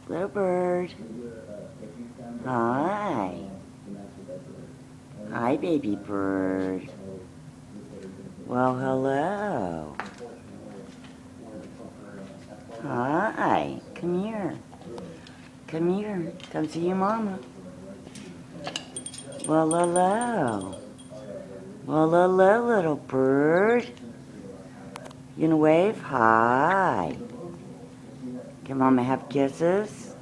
Little bird. Hi. Hi, baby bird. Well, hello. Hi. Come here. Come here. Come see your mama. Well, hello. Well, hello, little bird. You gonna wave? Hi. Can mama have kisses?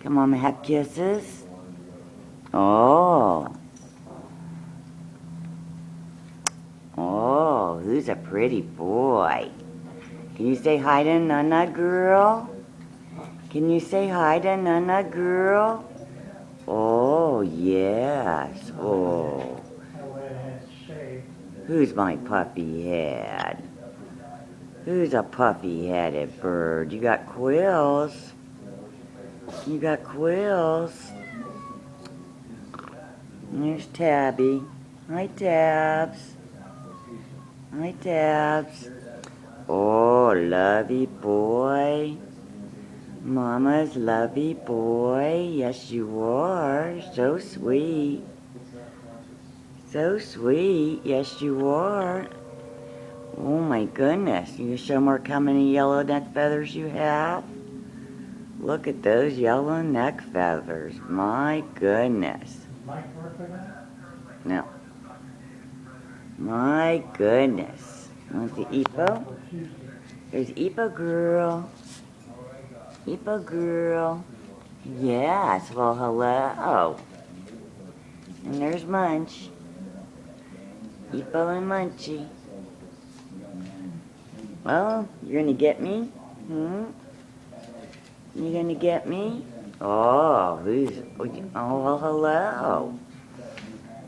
Can mama have kisses? Oh. Oh, who's a pretty boy? Can you say hi to Nana girl? Can you say hi to Nana girl? Oh, yes. Oh. Who's my puffy head? Who's a puffy-headed bird? You got quills. You got quills. And there's Tabby. Hi, Tabs. Hi, Tabs. Oh, lovey boy. Mama's lovey boy. Yes, you are. So sweet. So sweet. Yes, you are. Oh, my goodness. You show Mark how many yellow neck feathers you have? Look at those yellow neck feathers. My goodness. No. My goodness. Want the Epo? There's Epo girl. Epo girl. Yes, well, hello. And there's Munch. Epo and Munchie. Well, you're gonna get me? You gonna get me? Oh, who's... Oh, well, hello.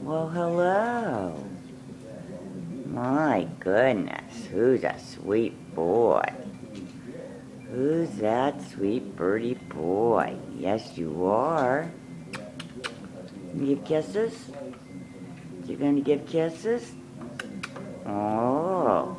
Well, hello. My goodness, who's a sweet boy? Who's that sweet birdie boy? Yes, you are. You give kisses? You gonna give kisses? Oh.